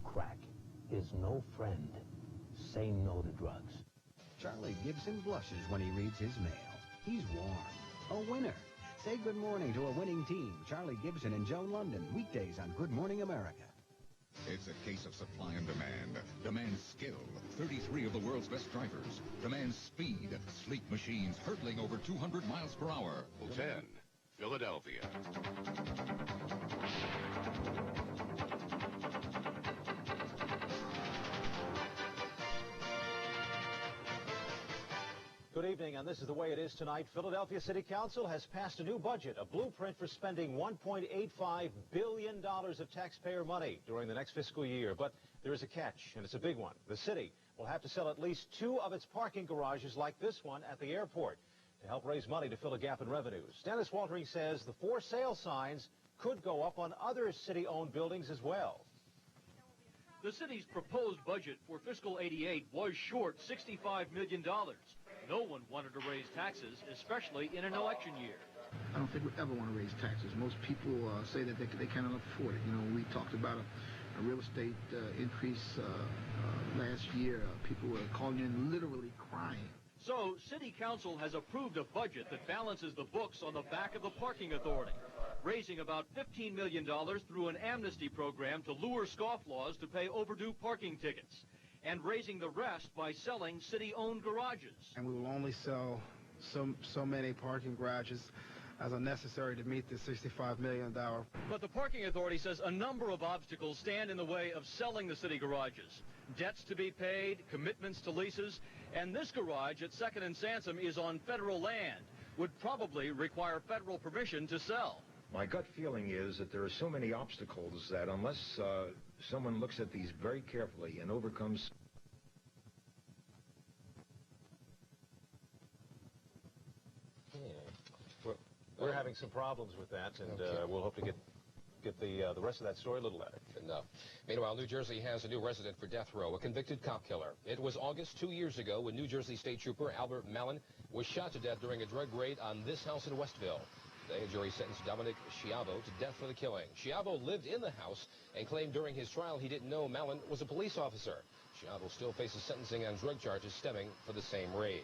crack is no friend. Say no to drugs. Charlie Gibson blushes when he reads his mail. He's warm. A winner. Say good morning to a winning team. Charlie Gibson and Joan London. Weekdays on Good Morning America. It's a case of supply and demand. Demand skill, 33 of the world's best drivers. Demand speed, sleek machines hurtling over 200 miles per hour. 10, Philadelphia. Good evening, and this is the way it is tonight. Philadelphia City Council has passed a new budget, a blueprint for spending $1.85 billion of taxpayer money during the next fiscal year. But there is a catch, and it's a big one. The city will have to sell at least 2 of its parking garages like this one at the airport to help raise money to fill a gap in revenues. Dennis Waltering says the for sale signs could go up on other city-owned buildings as well. The city's proposed budget for fiscal 88 was short $65 million. No one wanted to raise taxes, especially in an election year. I don't think we ever want to raise taxes. Most people say that they cannot afford it. You know, we talked about a real estate increase last year. People were calling in literally crying. So, City Council has approved a budget that balances the books on the back of the Parking Authority, raising about $15 million through an amnesty program to lure scofflaws to pay overdue parking tickets, and raising the rest by selling city-owned garages. And we will only sell so many parking garages as are necessary to meet the $65 million. But the Parking Authority says a number of obstacles stand in the way of selling the city garages. Debts to be paid, commitments to leases, and this garage at 2nd and Sansom is on federal land, would probably require federal permission to sell. My gut feeling is that there are so many obstacles that unless someone looks at these very carefully and overcomes... We're having some problems with that, and we'll hope to get the rest of that story a little later. Enough. Meanwhile, New Jersey has a new resident for death row, a convicted cop killer. It was August 2 years ago when New Jersey State Trooper Albert Mallen was shot to death during a drug raid on this house in Westville. Today, a jury sentenced Dominic Schiavo to death for the killing. Schiavo lived in the house and claimed during his trial he didn't know Mallen was a police officer. Schiavo still faces sentencing on drug charges stemming from the same raid.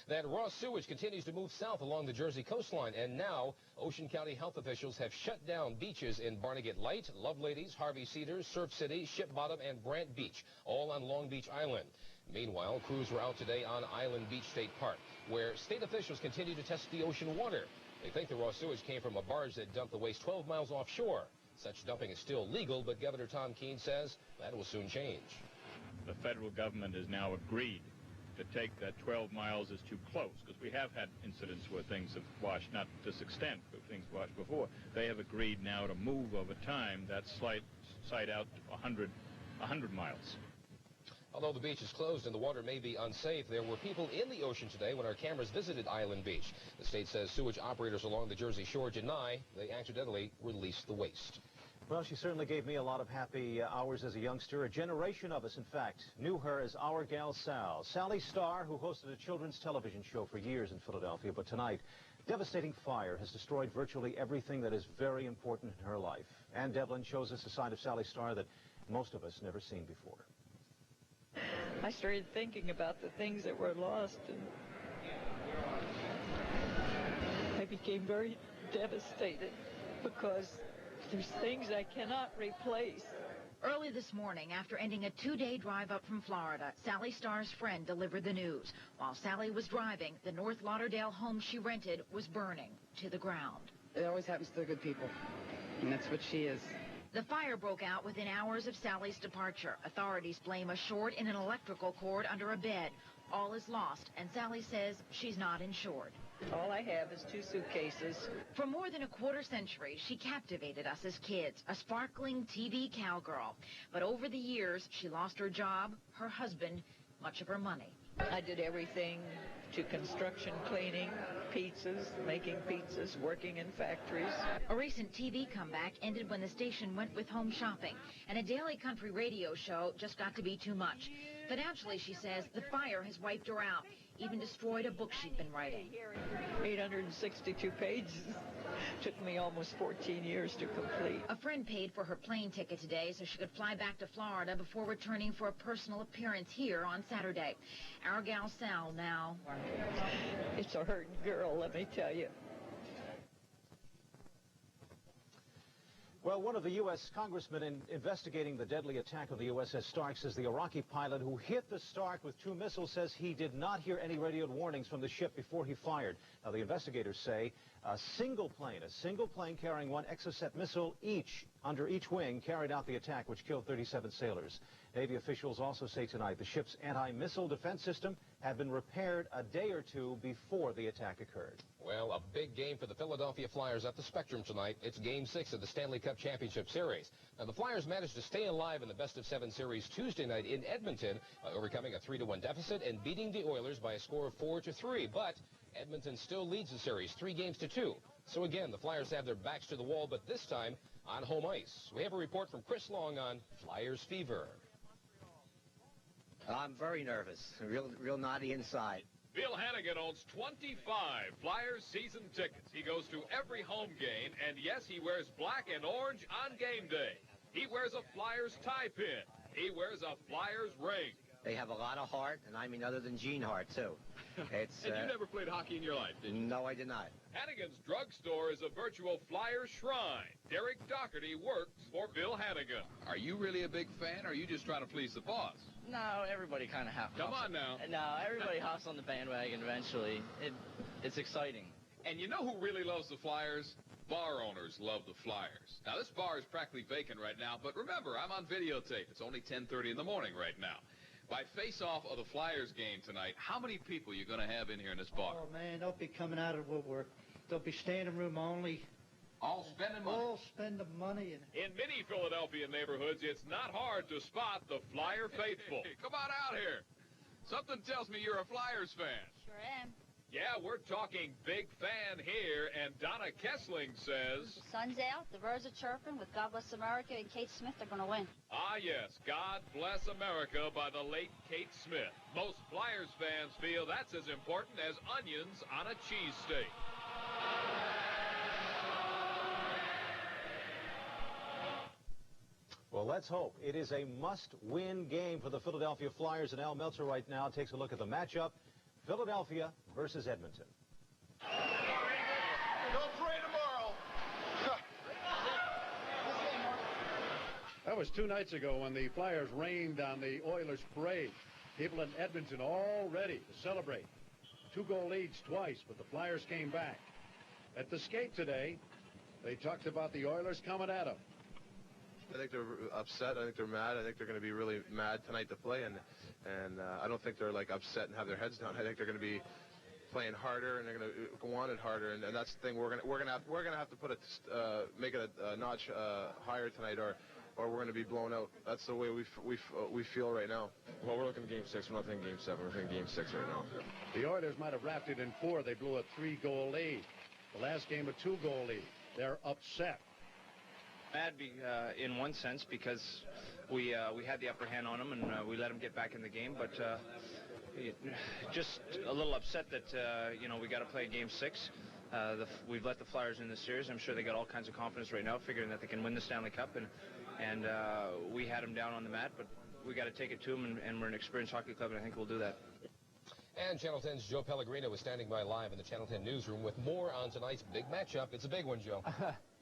That raw sewage continues to move south along the Jersey coastline, and now Ocean County health officials have shut down beaches in Barnegat Light, Loveladies, Harvey Cedars, Surf City, Ship Bottom, and Brant Beach, all on Long Beach Island. Meanwhile, crews were out today on Island Beach State Park, where state officials continue to test the ocean water. They think the raw sewage came from a barge that dumped the waste 12 miles offshore. Such dumping is still legal, but Governor Tom Keene says that will soon change. The federal government has now agreed to take that 12 miles is too close, because we have had incidents where things have washed, not to this extent, but things washed before. They have agreed now to move over time that site out to 100 miles. Although the beach is closed and the water may be unsafe, there were people in the ocean today when our cameras visited Island Beach. The state says sewage operators along the Jersey Shore deny they accidentally released the waste. Well, she certainly gave me a lot of happy hours as a youngster. A generation of us, in fact, knew her as our gal Sal. Sally Starr, who hosted a children's television show for years in Philadelphia. But tonight, devastating fire has destroyed virtually everything that is very important in her life. Ann Devlin shows us a side of Sally Starr that most of us never seen before. I started thinking about the things that were lost, and I became very devastated because there's things I cannot replace. Early this morning, after ending a 2-day drive up from Florida, Sally Starr's friend delivered the news. While Sally was driving, the North Lauderdale home she rented was burning to the ground. It always happens to the good people, and that's what she is. The fire broke out within hours of Sally's departure. Authorities blame a short in an electrical cord under a bed. All is lost, and Sally says she's not insured. All I have is 2 suitcases. For more than a quarter century, she captivated us as kids, a sparkling TV cowgirl. But over the years, she lost her job, her husband, much of her money. I did everything to construction, cleaning, pizzas, making pizzas, working in factories. A recent TV comeback ended when the station went with home shopping, and a daily country radio show just got to be too much. Financially, she says, the fire has wiped her out, even destroyed a book she'd been writing. 862 pages. Took me almost 14 years to complete. A friend paid for her plane ticket today so she could fly back to Florida before returning for a personal appearance here on Saturday. Our gal Sal now. It's a hurting girl, let me tell you. Well, one of the U.S. congressmen investigating the deadly attack of the USS Stark says the Iraqi pilot who hit the Stark with 2 missiles says he did not hear any radioed warnings from the ship before he fired. Now, the investigators say a single plane carrying 1 Exocet missile under each wing carried out the attack, which killed 37 sailors. Navy officials also say tonight the ship's anti-missile defense system had been repaired a day or 2 before the attack occurred. Well, a big game for the Philadelphia Flyers at the Spectrum tonight. It's Game 6 of the Stanley Cup Championship Series. Now, the Flyers managed to stay alive in the best-of-7 series Tuesday night in Edmonton by overcoming a 3-1 deficit and beating the Oilers by a score of 4-3. But Edmonton still leads the series 3-2. So again, the Flyers have their backs to the wall, but this time on home ice. We have a report from Chris Long on Flyers fever. I'm very nervous, real naughty inside. Bill Hannigan owns 25 Flyers season tickets. He goes to every home game, and yes, he wears black and orange on game day. He wears a Flyers tie pin. He wears a Flyers ring. They have a lot of heart, and I mean other than Gene Hart, too. It's, and you never played hockey in your life, did you? No, I did not. Hannigan's drugstore is a virtual Flyers shrine. Derek Doherty works for Bill Hannigan. Are you really a big fan, or are you just trying to please the boss? No, everybody kind of hops. Come on now. No, everybody hops on the bandwagon eventually. It's exciting. And you know who really loves the Flyers? Bar owners love the Flyers. Now, this bar is practically vacant right now, but remember, I'm on videotape. It's only 10:30 in the morning right now. By face-off of the Flyers game tonight, how many people are you going to have in here in this bar? Oh, man, they'll be coming out of woodwork. They'll be standing room only. All spending money? All spending money. In many Philadelphia neighborhoods, it's not hard to spot the Flyer faithful. Hey, come on out here. Something tells me you're a Flyers fan. Sure am. Yeah, we're talking big fan here, and Donna Kessling says... The sun's out, the birds are chirping, with God Bless America and Kate Smith are going to win. Ah, yes, God Bless America by the late Kate Smith. Most Flyers fans feel that's as important as onions on a cheesesteak. Well, let's hope. It is a must-win game for the Philadelphia Flyers, and Al Meltzer right now takes a look at the matchup. Philadelphia versus Edmonton. Don't pray tomorrow. That was 2 nights ago when the Flyers rained on the Oilers' parade. People in Edmonton all ready to celebrate. 2-goal leads twice, but the Flyers came back. At the skate today, they talked about the Oilers coming at them. I think they're upset. I think they're mad. I think they're going to be really mad tonight to play, and I don't think they're like upset and have their heads down. I think they're going to be playing harder, and they're going to want it harder, and that's the thing. We're going to have to put it make it a notch higher tonight, or we're going to be blown out. That's the way we feel right now. Well, we're looking at Game 6. We're not thinking Game 7. We're thinking Game 6 right now. The Oilers might have wrapped it in 4. They blew a 3-goal lead. The last game, a 2-goal lead. They're upset. Mad in one sense because we had the upper hand on them and we let them get back in the game, but just a little upset that we got to play Game 6. We've let the Flyers in this series. I'm sure they got all kinds of confidence right now, figuring that they can win the Stanley Cup, and we had them down on the mat, but we got to take it to them, and we're an experienced hockey club, and I think we'll do that. And Channel 10's Joe Pellegrino is standing by live in the Channel 10 newsroom with more on tonight's big matchup. It's a big one, Joe.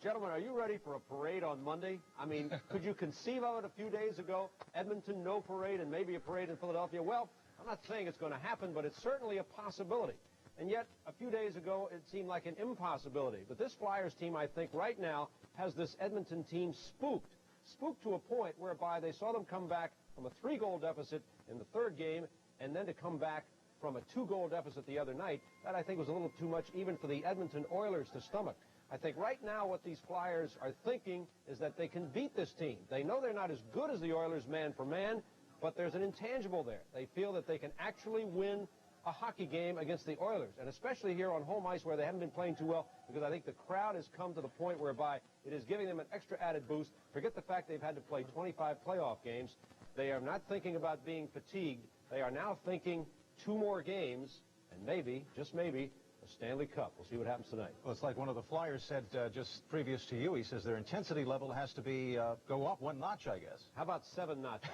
Gentlemen, are you ready for a parade on Monday? I mean, could you conceive of it a few days ago? Edmonton, no parade, and maybe a parade in Philadelphia? Well, I'm not saying it's going to happen, but it's certainly a possibility. And yet, a few days ago, it seemed like an impossibility. But this Flyers team, I think, right now, has this Edmonton team spooked. Spooked to a point whereby they saw them come back from a 3-goal deficit in the 3rd game, and then to come back from a 2-goal deficit the other night. That, I think, was a little too much even for the Edmonton Oilers to stomach. I think right now what these Flyers are thinking is that they can beat this team. They know they're not as good as the Oilers man for man, but there's an intangible there. They feel that they can actually win a hockey game against the Oilers, and especially here on home ice where they haven't been playing too well, because I think the crowd has come to the point whereby it is giving them an extra added boost. Forget the fact they've had to play 25 playoff games. They are not thinking about being fatigued. They are now thinking 2 more games, and maybe, just maybe, the Stanley Cup. We'll see what happens tonight. Well, it's like one of the Flyers said just previous to you. He says their intensity level has to be go up one notch, I guess. How about 7 notches?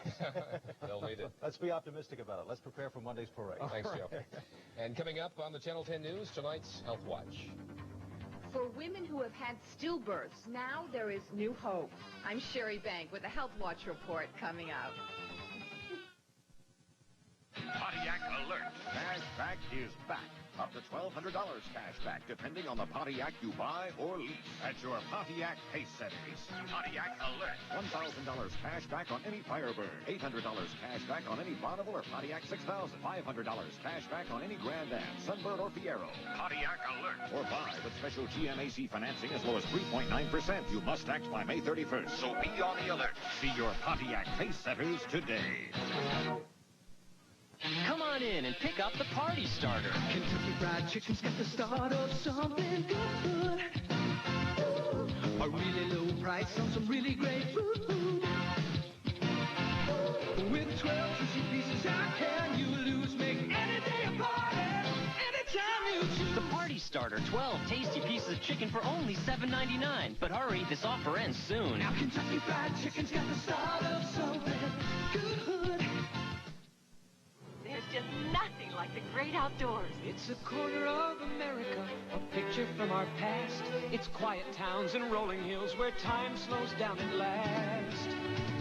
They'll need it. Let's be optimistic about it. Let's prepare for Monday's parade. Thanks, Joe. And coming up on the Channel 10 News, tonight's Health Watch. For women who have had stillbirths, now there is new hope. I'm Sherry Bank with a Health Watch report coming up. Pontiac Alert. Cashback is back. Up to $1,200 cash back, depending on the Pontiac you buy or lease at your Pontiac Pace Setters. Pontiac Alert. $1,000 cash back on any Firebird. $800 cash back on any Bonneville or Pontiac 6000. $500 cash back on any Grand Am, Sunbird, or Fiero. Pontiac Alert. Or buy with special GMAC financing as low as 3.9%. You must act by May 31st, so be on the alert. See your Pontiac Pace Setters today. Come on in and pick up the party starter. Kentucky Fried Chicken's got the start of something good. A really low price on some really great food. With 12 juicy pieces, how can you lose? Make any day a party, anytime you choose. The party starter, 12 tasty pieces of chicken for only $7.99. But hurry, this offer ends soon. Now Kentucky Fried Chicken's got the start of something good. There's just nothing like the great outdoors. It's a corner of America, a picture from our past. It's quiet towns and rolling hills where time slows down at last.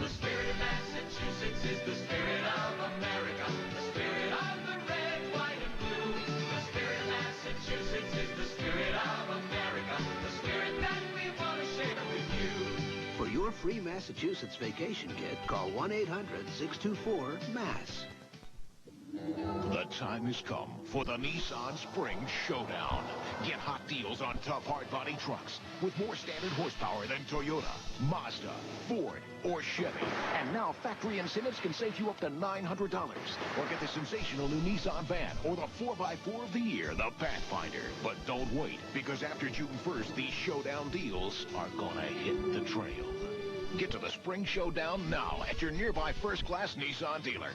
The spirit of Massachusetts is the spirit of America. The spirit of the red, white, and blue. The spirit of Massachusetts is the spirit of America. The spirit that we want to share with you. For your free Massachusetts vacation kit, call 1-800-624-MASS. The time has come for the Nissan Spring Showdown. Get hot deals on tough hard-body trucks with more standard horsepower than Toyota, Mazda, Ford, or Chevy. And now factory incentives can save you up to $900. Or get the sensational new Nissan van or the 4x4 of the year, the Pathfinder. But don't wait, because after June 1st, these showdown deals are gonna hit the trail. Get to the Spring Showdown now at your nearby first-class Nissan dealer.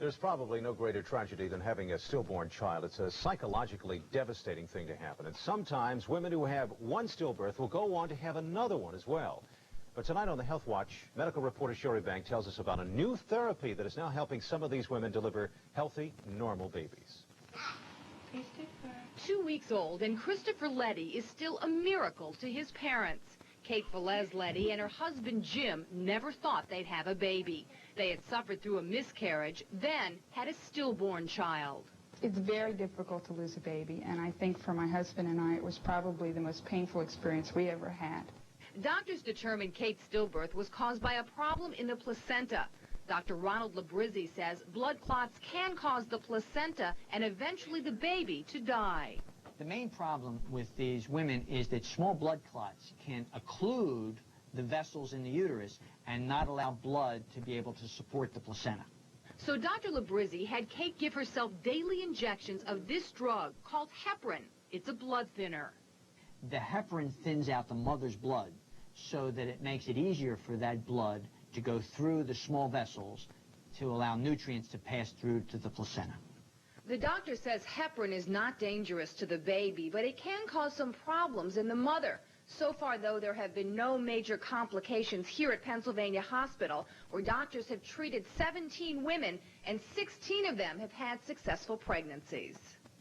There's probably no greater tragedy than having a stillborn child. It's a psychologically devastating thing to happen. And sometimes women who have one stillbirth will go on to have another one as well. But tonight on the Health Watch, medical reporter Sherry Bank tells us about a new therapy that is now helping some of these women deliver healthy, normal babies. 2 weeks old, and Christopher Letty is still a miracle to his parents. Kate Velez Letty and her husband Jim never thought they'd have a baby. They had suffered through a miscarriage, then had a stillborn child. It's very difficult to lose a baby, and I think for my husband and I, it was probably the most painful experience we ever had. Doctors determined Kate's stillbirth was caused by a problem in the placenta. Dr. Ronald Labrizzi says blood clots can cause the placenta and eventually the baby to die. The main problem with these women is that small blood clots can occlude the vessels in the uterus and not allow blood to be able to support the placenta. So Dr. Labrizzi had Kate give herself daily injections of this drug called heparin. It's a blood thinner. The heparin thins out the mother's blood so that it makes it easier for that blood to go through the small vessels to allow nutrients to pass through to the placenta. The doctor says heparin is not dangerous to the baby, but it can cause some problems in the mother. So far, though, there have been no major complications here at Pennsylvania Hospital, where doctors have treated 17 women, and 16 of them have had successful pregnancies.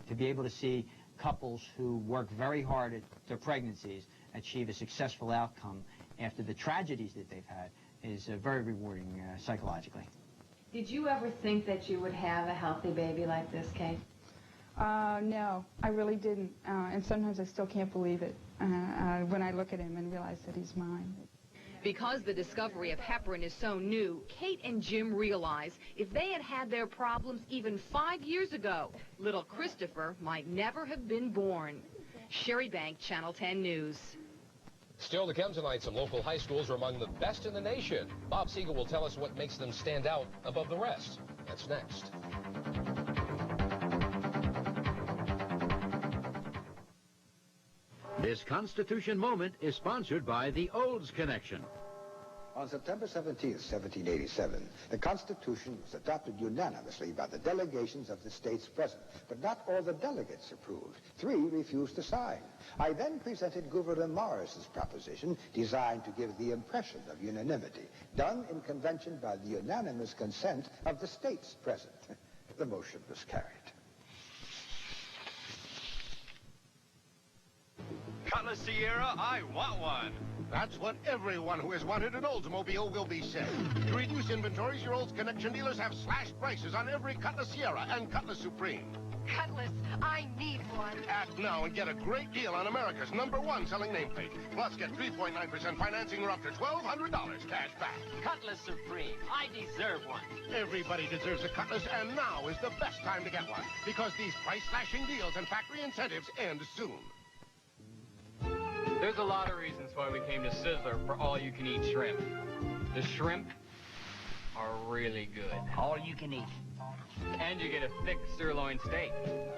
To be able to see couples who work very hard at their pregnancies achieve a successful outcome after the tragedies that they've had is very rewarding psychologically. Did you ever think that you would have a healthy baby like this, Kate? No, I really didn't. And sometimes I still can't believe it when I look at him and realize that he's mine. Because the discovery of heparin is so new, Kate and Jim realize if they had had their problems even 5 years ago, little Christopher might never have been born. Sherry Bank, Channel 10 News. Still to come tonight, some local high schools are among the best in the nation. Bob Siegel will tell us what makes them stand out above the rest. That's next. This Constitution Moment is sponsored by the Olds Connection. On September 17, 1787, the Constitution was adopted unanimously by the delegations of the states present, but not all the delegates approved. 3 refused to sign. I then presented Gouverneur Morris's proposition, designed to give the impression of unanimity, done in convention by the unanimous consent of the states present. The motion was carried. Cutlass Sierra, I want one. That's what everyone who has wanted an Oldsmobile will be saying. To reduce inventories, your Olds Connection dealers have slashed prices on every Cutlass Sierra and Cutlass Supreme. Cutlass, I need one. Act now and get a great deal on America's #1 selling nameplate. Plus, get 3.9% financing or up to $1,200 cash back. Cutlass Supreme. I deserve one. Everybody deserves a Cutlass, and now is the best time to get one, because these price-slashing deals and factory incentives end soon. There's a lot of reasons why we came to Sizzler for all-you-can-eat shrimp. The shrimp are really good. All you can eat. And you get a thick sirloin steak.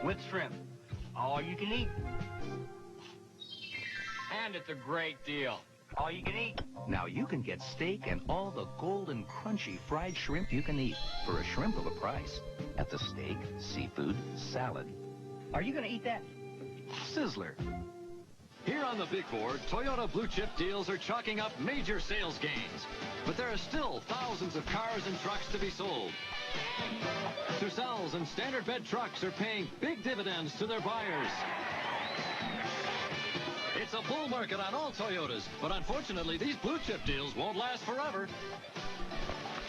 With shrimp. All you can eat. And it's a great deal. All you can eat. Now you can get steak and all the golden, crunchy fried shrimp you can eat for a shrimp of a price at the steak, seafood, salad. Are you going to eat that? Sizzler. Here on the big board, Toyota blue chip deals are chalking up major sales gains. But there are still thousands of cars and trucks to be sold. Tercels and standard bed trucks are paying big dividends to their buyers. It's a bull market on all Toyotas, but unfortunately these blue chip deals won't last forever.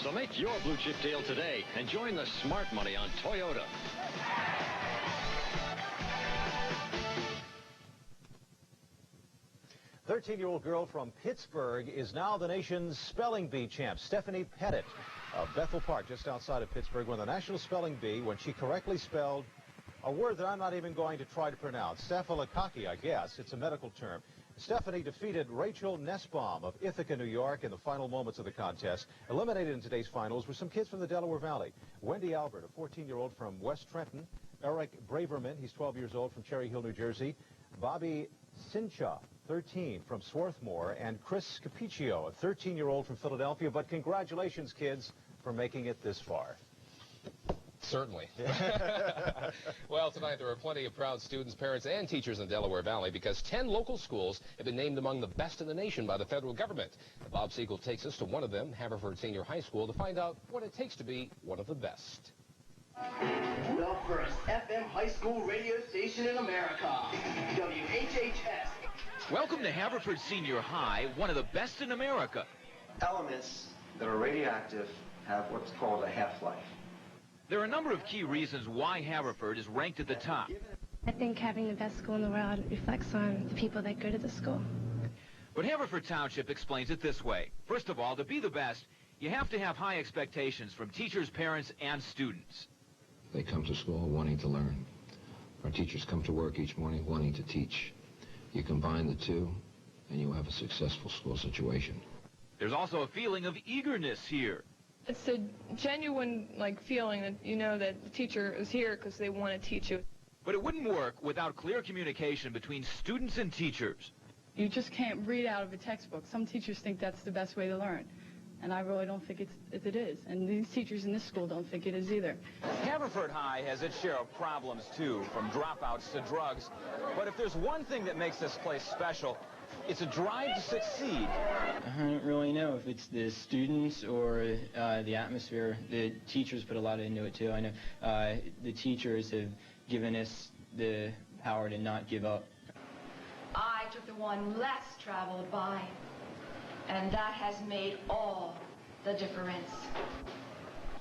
So make your blue chip deal today and join the smart money on Toyota. A 13-year-old girl from Pittsburgh is now the nation's spelling bee champ. Stephanie Pettit of Bethel Park, just outside of Pittsburgh, won the National Spelling Bee when she correctly spelled a word that I'm not even going to try to pronounce. Staphylococci, I guess. It's a medical term. Stephanie defeated Rachel Nussbaum of Ithaca, New York, in the final moments of the contest. Eliminated in today's finals were some kids from the Delaware Valley. Wendy Albert, a 14-year-old from West Trenton. Eric Braverman, he's 12 years old, from Cherry Hill, New Jersey. Bobby Sincha, 13, from Swarthmore, and Chris Capiccio, a 13-year-old from Philadelphia. But congratulations, kids, for making it this far. Certainly. Well, tonight there are plenty of proud students, parents, and teachers in the Delaware Valley because 10 local schools have been named among the best in the nation by the federal government. Bob Siegel takes us to one of them, Haverford Senior High School, to find out what it takes to be one of the best. The first FM high school radio station in America, WHHS. Welcome to Haverford Senior High, one of the best in America. Elements that are radioactive have what's called a half-life. There are a number of key reasons why Haverford is ranked at the top. I think having the best school in the world reflects on the people that go to the school. But Haverford Township explains it this way. First of all, to be the best, you have to have high expectations from teachers, parents, and students. They come to school wanting to learn. Our teachers come to work each morning wanting to teach. You combine the two, and you have a successful school situation. There's also a feeling of eagerness here. It's a genuine, feeling that you know that the teacher is here because they want to teach you. But it wouldn't work without clear communication between students and teachers. You just can't read out of a textbook. Some teachers think that's the best way to learn. And I really don't think it is. And these teachers in this school don't think it is either. Haverford High has its share of problems, too, from dropouts to drugs. But if there's one thing that makes this place special, it's a drive to succeed. I don't really know if it's the students or the atmosphere. The teachers put a lot into it, too. I know the teachers have given us the power to not give up. I took the one less traveled by. And that has made all the difference.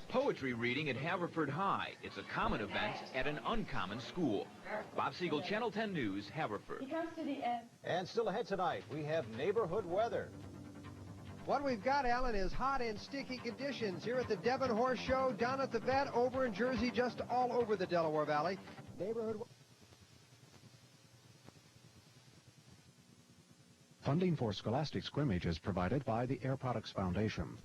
Poetry reading at Haverford High. It's a common event at an uncommon school. Bob Siegel, Channel 10 News, Haverford. He comes to the end. And still ahead tonight, we have neighborhood weather. What we've got, Alan, is hot and sticky conditions here at the Devon Horse Show, down at the vet, over in Jersey, just all over the Delaware Valley. Neighborhood. Funding for Scholastic Scrimmage is provided by the Air Products Foundation.